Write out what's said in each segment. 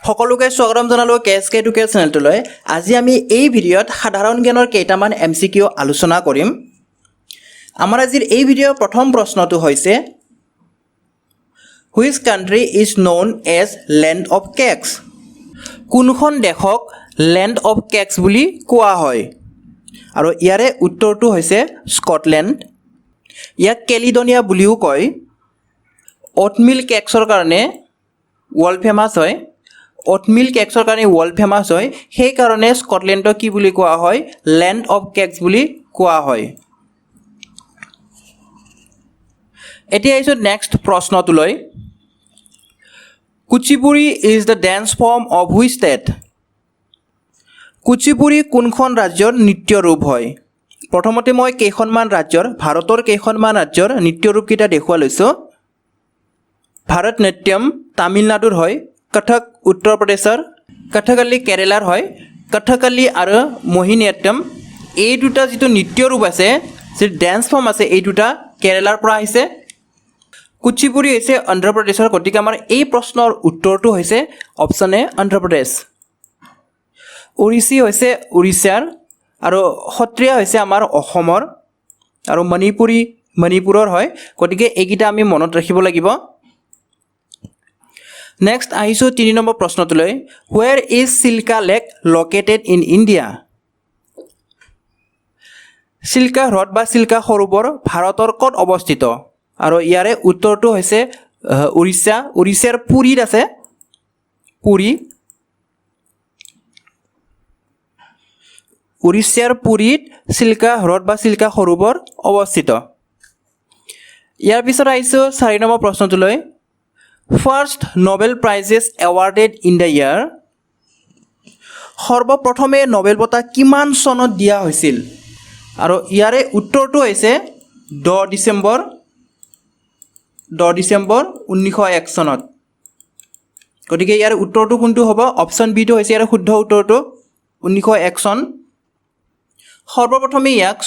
সকলোকে স্বাগতম জনালো কেএছকে এডুকেট চেনেলটোলৈ। আজি আমি এই ভিডিঅ'ত সাধাৰণ জ্ঞানৰ কেইটামান MCQ আলোচনা কৰিম। আমাৰ আজিৰ এই ভিডিঅ'ৰ প্ৰথম প্ৰশ্নটো হৈছে Which country is known as Land of Cakes? কোনখন দেশক Land of Cakes বুলি কোৱা হয়? আৰু ইয়াৰে উত্তৰটো হৈছে স্কটলেণ্ড। ইয়াক কেলিডনিয়া বুলিও কয়। অটমিল কেকছৰ কাৰণে ৱৰ্ল্ড ফেমাছ হয়। অটমিল কেকছৰ কাৰণে ৱৰ্ল্ড ফেমাছ হয়, সেইকাৰণে স্কটলেণ্ডক কি বুলি কোৱা হয়? লেণ্ড অফ কেকছ বুলি কোৱা হয়। এতিয়া আহিছোঁ নেক্সট প্ৰশ্নটোলৈ। Kuchipudi is the dance form of which state? Kuchipudi কোনখন ৰাজ্যৰ নৃত্য ৰূপ হয়? প্ৰথমতে মই ভাৰতৰ কেইখনমান ৰাজ্যৰ নৃত্য ৰূপকেইটা দেখুৱাই লৈছোঁ। ভাৰতনাট্যম তামিলনাডুৰ হয়, কথক উত্তৰ প্ৰদেশৰ, কথকলি কেৰেলাৰ হয়, কথকলি আৰু মোহিনীঅট্টম এই দুটা যিটো নৃত্য ৰূপ আছে, যিটো ডেন্স ফৰ্ম আছে, এই দুটা কেৰেলাৰ পৰা আহিছে। কুচিপুড়ি হৈছে অন্ধ্ৰপ্ৰদেশৰ, গতিকে আমাৰ এই প্ৰশ্নৰ উত্তৰটো হৈছে অপশ্যন এ অন্ধ্ৰপ্ৰদেশ। ওড়িশী হৈছে উৰিষ্যাৰ, আৰু সত্ৰীয়া হৈছে আমাৰ অসমৰ, আৰু মণিপুৰৰ হয়, গতিকে এইকেইটা আমি মনত ৰাখিব লাগিব। নেক্সট আহিছোঁ 3 নম্বৰ প্ৰশ্নটোলৈ। Where is Chilika lake located in India? Chilika হ্ৰদ বা চিল্কা সৰোবৰ ভাৰতৰ ক'ত অৱস্থিত? আৰু ইয়াৰে উত্তৰটো হৈছে উৰিষ্যাৰ পুৰীত আছে। উৰিষ্যাৰ পুৰীত চিল্কা হ্ৰদ বা চিল্কা সৰোবৰ অৱস্থিত। ইয়াৰ পিছত আহিছোঁ 4 নম্বৰ প্ৰশ্নটোলৈ। First Nobel prizes awarded in the year? সৰ্বপ্ৰথমে নোবেল বঁটা কিমান চনত দিয়া হৈছিল? আৰু ইয়াৰে উত্তৰটো হৈছে 10 ডিচেম্বৰ 1901 চনত। গতিকে ইয়াৰ উত্তৰটো কোনটো হ'ব? অপশ্যন বিটো হৈছে ইয়াৰ শুদ্ধ উত্তৰটো, 1901 চন। সৰ্বপ্ৰথমে ইয়াক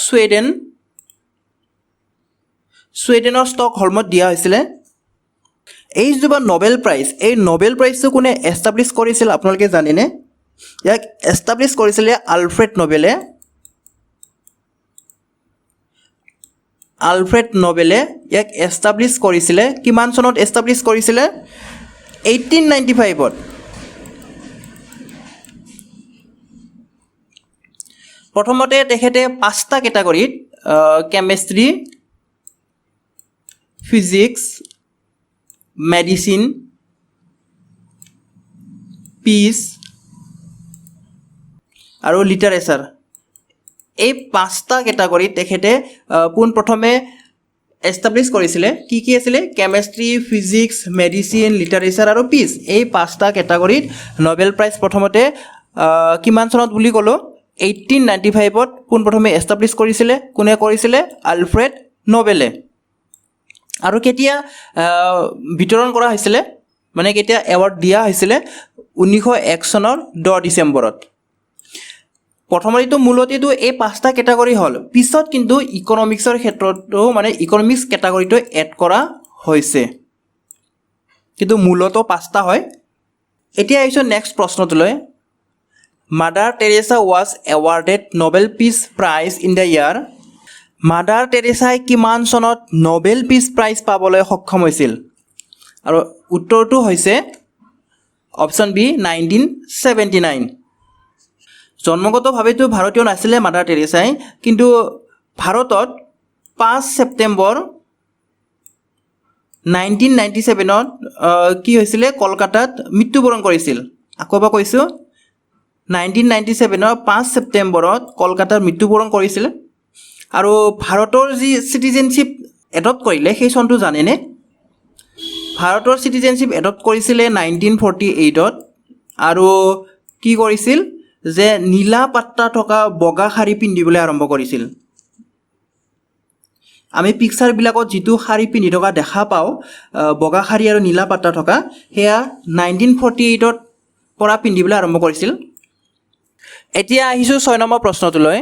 ছুইডেনৰ ষ্টকহোলমত দিয়া হৈছিলে। এই যিটো নোবেল প্ৰাইজ, এই নোবেল প্ৰাইজটো কোনে এষ্টাব্লিছ কৰিছিল আপোনালোকে জানেনে? ইয়াক এষ্টাব্লিছ কৰিছিলে আলফ্ৰেড নোবেলে ইয়াক এষ্টাব্লিছ কৰিছিলে। কিমান চনত এষ্টাব্লিছ কৰিছিলে? 1895ত। প্ৰথমতে তেখেতে 5টা কেটাগৰীত কেমেষ্ট্ৰি, ফিজিক্স, মেডিচিন, পিচ আৰু লিটাৰেচাৰ, এই 5টা কেটাগৰীত তেখেতে পোনপ্ৰথমে এষ্টাব্লিছ কৰিছিলে। কি কি আছিলে? কেমেষ্ট্ৰি, ফিজিক্স, মেডিচিন, লিটাৰেচাৰ আৰু পিচ, এই 5টা কেটাগৰীত নোবেল প্ৰাইজ প্ৰথমতে কিমান চনত বুলি ক'লোঁ? 1895ত পোনপ্ৰথমে এষ্টাব্লিছ কৰিছিলে। কোনে কৰিছিলে? আলফ্ৰেড নোবেলে। আৰু কেতিয়া বিতৰণ কৰা হৈছিলে, মানে কেতিয়া এৱাৰ্ড দিয়া হৈছিলে? 1901 চনৰ 10 ডিচেম্বৰত। প্ৰথমতেতো মূলতেতো এই 5টা কেটাগৰী হ'ল, পিছত কিন্তু ইকনমিক্সৰ ক্ষেত্ৰতো মানে ইকনমিক্স কেটাগৰীটো এড কৰা হৈছে, কিন্তু মূলত 5টা হয়। এতিয়া আহিছোঁ নেক্সট প্ৰশ্নটোলৈ। Mother Teresa was awarded Nobel peace prize in the year? Mother টেৰেছাই কিমান চনত নোবেল পিচ প্ৰাইজ পাবলৈ সক্ষম হৈছিল? আৰু উত্তৰটো হৈছে অপশ্যন বি, 1979। জন্মগতভাৱেতো ভাৰতীয় নাছিলে মাদাৰ টেৰেছাই, কিন্তু ভাৰতত 5 ছেপ্টেম্বৰ 1997ত কি হৈছিলে? কলকাতাত মৃত্যুবৰণ কৰিছিল। আকৌ এবাৰ কৈছোঁ, 1997ৰ 5 ছেপ্টেম্বৰত কলকাতাত মৃত্যুবৰণ কৰিছিল। আৰু ভাৰতৰ যি চিটিজেনশ্বিপ এডপ্ট কৰিলে সেই চনটো জানেনে? ভাৰতৰ চিটিজেনশ্বিপ এডপ্ট কৰিছিলে 1948ত। আৰু কি কৰিছিল? যে নীলা পাট্টা থকা বগা শাৰী পিন্ধিবলৈ আৰম্ভ কৰিছিল। আমি পিকচাৰবিলাকত যিটো শাৰী পিন্ধি থকা দেখা পাওঁ, বগা শাৰী আৰু নীলা পাট্টা থকা, সেয়া 1948ৰ পৰা পিন্ধিবলৈ আৰম্ভ কৰিছিল। এতিয়া আহিছোঁ 6 নম্বৰ প্ৰশ্নটোলৈ।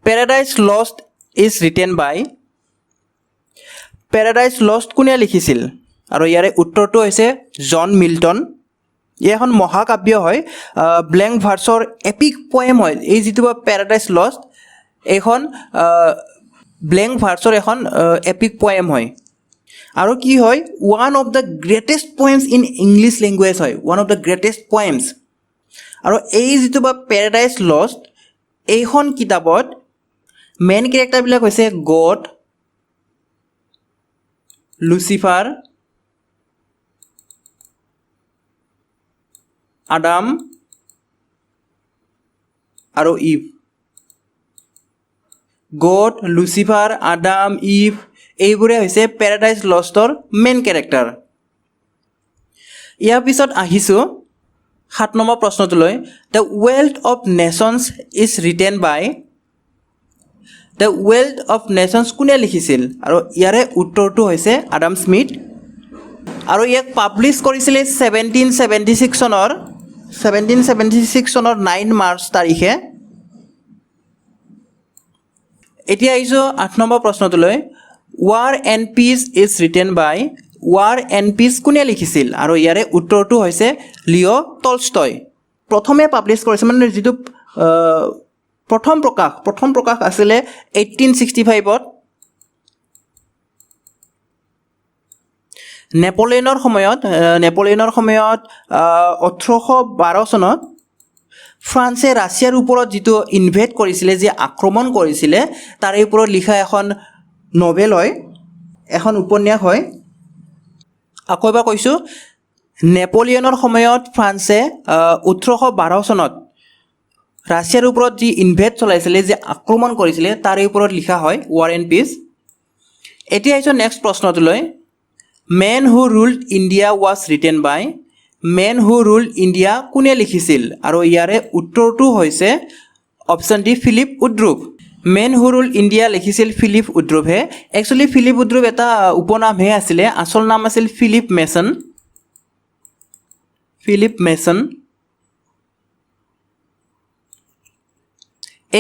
Paradise Lost is written by? Paradise Lost কোনে লিখিছিল? আৰু ইয়াৰে উত্তৰটো হৈছে জন মিল্টন। ই এখন মহাকাব্য হয় ব্লেংক ভাৰ্চৰ এপিক পয়েম হয় এই যিটো পেৰাডাইজ লষ্ট এইখন ব্লেংক ভাৰ্চৰ এখন এপিক পয়েম হয় আৰু কি হয় one of the greatest poems in English language হয় one of the greatest poems আৰু এই যিটো পেৰাডাইজ লষ্ট এইখন কিতাপত মেইন কেৰেক্টাৰবিলাক হৈছে গড লুচিফাৰ আদাম আৰু Eve God Lucifer Adam Eve এইবোৰে হৈছে পেৰাডাইজ লষ্টৰ মেইন কেৰেক্টাৰ ইয়াৰ পিছত আহিছোঁ 7 নম্বৰ প্ৰশ্নটোলৈ the wealth of nations is written by the wealth of nations কোনে লিখিছিল আৰু ইয়াৰে উত্তৰটো হৈছে আদাম স্মিথ আৰু ইয়াক পাব্লিছ কৰিছিলে 1776 চনৰ 9 মাৰ্চ তাৰিখে এতিয়া আহিছোঁ 8 নম্বৰ প্ৰশ্নটোলৈ war and peace is written by war and peace কোনে লিখিছিল আৰু ইয়াৰে উত্তৰটো হৈছে লিঅ' টলষ্টয় প্ৰথমে পাব্লিছ কৰিছে মানে যিটো প্ৰথম প্ৰকাশ আছিলে 1865ত নেপোলিয়নৰ সময়ত 1812 চনত ফ্ৰান্সে ৰাছিয়াৰ ওপৰত যিটো ইনভেড কৰিছিলে যে আক্ৰমণ কৰিছিলে তাৰে ওপৰত লিখা এখন নভেল হয় এখন উপন্যাস হয় আকৌ এবাৰ কৈছোঁ নেপোলিয়নৰ সময়ত ফ্ৰান্সে 1812 চনত ৰাছিয়াৰ ওপৰত যি ইনভেড চলাইছিলে যে আক্ৰমণ কৰিছিলে তাৰে ওপৰত লিখা হয় ৱাৰ এণ্ড পিচ এতিয়া আহিছোঁ নেক্সট প্ৰশ্নটোলৈ men who ruled India was written by men who ruled India কোনে লিখিছিল আৰু ইয়াৰে উত্তৰটো হৈছে option D Philip Woodruff men who ruled India লিখিছিল ফিলিপ উড্ৰুভে একচুৱেলি ফিলিপ উড্ৰুভ এটা উপনামহে আছিলে আচল নাম আছিল ফিলিপ মেছন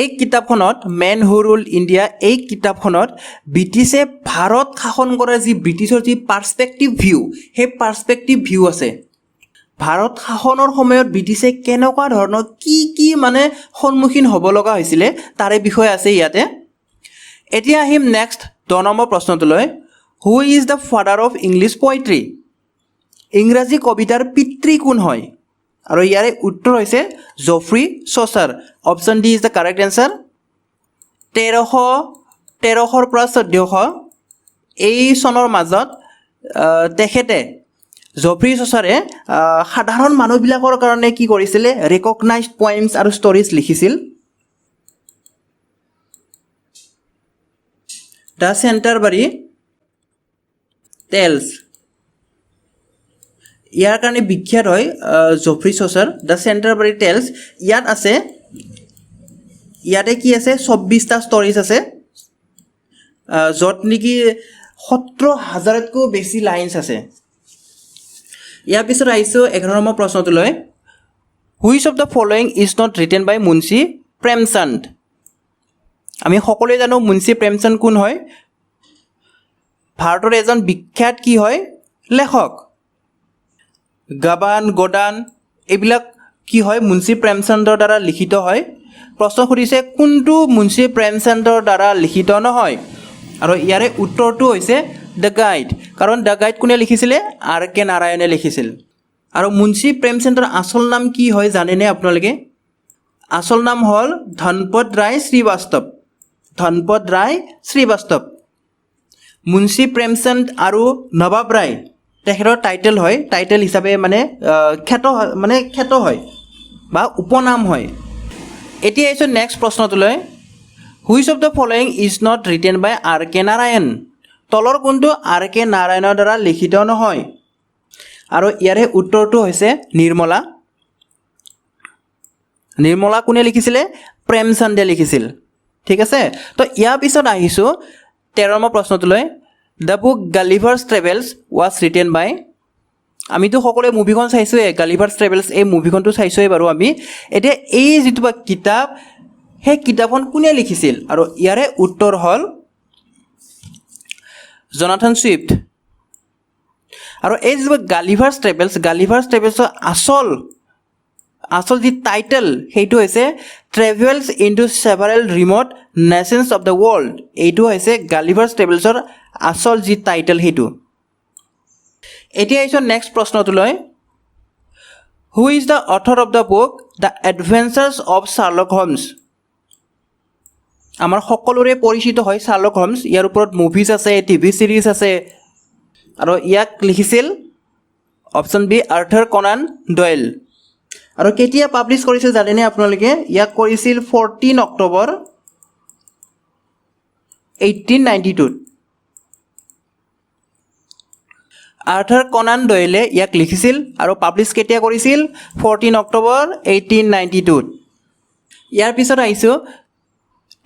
এই কিতাপখনত মেন হু ৰুল্ড ইণ্ডিয়া এই কিতাপখনত ব্ৰিটিছে ভাৰত শাসন কৰা যি ব্ৰিটিছৰ যি পাৰ্চপেক্টিভ ভিউ সেই পাৰ্চপেক্টিভ ভিউ আছে ভাৰত শাসনৰ সময়ত ব্ৰিটিছে কেনেকুৱা ধৰণৰ কি মানে সন্মুখীন হ'ব লগা হৈছিলে তাৰে বিষয়ে আছে ইয়াতে এতিয়া আহিম নেক্সট 10 নম্বৰ প্ৰশ্নটোলৈ who is the father of English poetry ইংৰাজী কবিতাৰ পিতৃ কোন হয় আৰু ইয়াৰে উত্তৰ হৈছে Geoffrey Chaucer option D is the correct answer 1300 পৰা 1400 এই চনৰ মাজত তেখেতে জফ্ৰি চচাৰে সাধাৰণ মানুহবিলাকৰ কাৰণে কি কৰিছিলে ৰেকগনাইজড পয়েমছ আৰু ষ্টৰিজ লিখিছিল দ্য চেণ্টাৰবাৰী টেলছ ইয়াৰ কাৰণে বিখ্যাত হয় জফ্ৰি চচাৰ দ্য চেণ্টাৰবাৰী টেলছ ইয়াত আছে ইয়াতে কি আছে 24টা ষ্টৰিজ আছে য'ত নেকি 17,000তকৈও বেছি লাইনছ আছে ইয়াৰ পিছত আহিছোঁ 11 নম্বৰ প্ৰশ্নটোলৈ which of the following is not written by Munshi Premchand আমি সকলোৱে জানো মুন্সী প্ৰেমচন্দ কোন হয় ভাৰতৰ এজন বিখ্যাত কি হয় লেখক গাবান গোদান এইবিলাক কি হয় মুন্সী প্ৰেমচন্দৰ দ্বাৰা লিখিত হয় প্ৰশ্ন সুধিছে কোনটো মুন্সী প্ৰেমচন্দৰ দ্বাৰা লিখিত নহয় আৰু ইয়াৰে উত্তৰটো হৈছে দ্য গাইড কাৰণ দ্য গাইড কোনে লিখিছিলে আৰ কে নাৰায়ণে লিখিছিল আৰু মুন্সী প্ৰেমচন্দৰ আচল নাম কি হয় জানেনে আপোনালোকে আচল নাম হ'ল ধনপত ৰায় শ্ৰীবাস্তৱ মুন্সী প্ৰেমচন্দ আৰু নবাব ৰায় তেখেতৰ টাইটেল হিচাপে মানে খ্যাত হয় বা উপনাম হয় এতিয়া আহিছোঁ নেক্সট প্ৰশ্নটোলৈ which of the following is not written by R K Narayan তলৰ কোনটো আৰ কে নাৰায়ণৰ দ্বাৰা লিখিত নহয় আৰু ইয়াৰে উত্তৰটো হৈছে নিৰ্মলা কোনে লিখিছিলে প্ৰেমচন্দে লিখিছিল ঠিক আছে তো ইয়াৰ পিছত আহিছোঁ 13 নম্বৰ প্ৰশ্নটোলৈ the book Gulliver's travels was written by আমিতো সকলোৱে মুভিখন চাইছোঁৱে গালিভাৰ্ছ ট্ৰেভেলছ এই মুভিখনটো চাইছোঁৱে বাৰু আমি এতিয়া এই যিটো কিতাপ সেই কিতাপখন কোনে লিখিছিল আৰু ইয়াৰে উত্তৰ হ'ল জনাথন ছুইফ্ট আৰু এই যিবোৰ গালিভাৰ্ছ ট্ৰেভেলছৰ আচল যি টাইটেল সেইটো হৈছে travels into several remote nations of the world. এইটো হৈছে গালিভাৰ্ছ ট্ৰেভেলছৰ আচল যি টাইটেল সেইটো। এতিয়া আহিছোঁ নেক্সট প্ৰশ্নটোলৈ। Who is the author of the book the adventures of Sherlock Holmes? আমাৰ সকলোৰে পৰিচিত হয় শ্বাৰ্লক হোমছ। ইয়াৰ ওপৰত মুভিজ আছে, টিভি ছিৰিজ আছে, আৰু ইয়াক লিখিছিল অপশ্যন বি আৰ্থৰ কনান ডয়েল। আৰু কেতিয়া পাব্লিছ কৰিছিল জানেনে আপোনালোকে? ইয়াক কৰিছিল 14 অক্টোবৰ 1892। আৰ্থৰ কনান ডয়েলে ইয়াক লিখিছিল আৰু পাব্লিছ কেতিয়া কৰিছিল? 14 অক্টোবৰ 1892। ইয়াৰ পিছত আহিছোঁ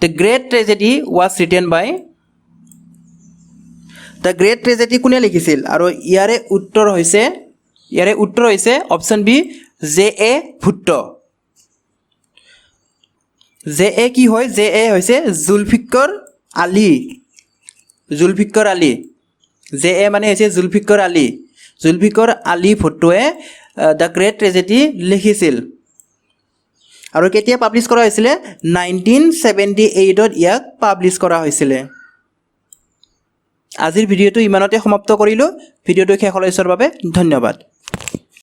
the great tragedy was written by. The great tragedy কোনে লিখিছিল? আৰু ইয়াৰে উত্তৰ হৈছে অপশ্যন বি J.A. ভুট্ট। J.A. কি হয়? J.A. হৈছে জুলফিকৰ আলী। J.A. মানে হৈছে জুলফিকৰ আলী ভুট্টোৱে দ্য গ্ৰেট ট্ৰেজেডি লিখিছিল। আৰু কেতিয়া পাব্লিছ কৰা হৈছিলে? 1978ত ইয়াক পাব্লিছ কৰা হৈছিলে। আজিৰ ভিডিঅ'টো ইমানতে সমাপ্ত কৰিলোঁ। ভিডিঅ'টো শেষলৈ চোৱাৰ বাবে ধন্যবাদ।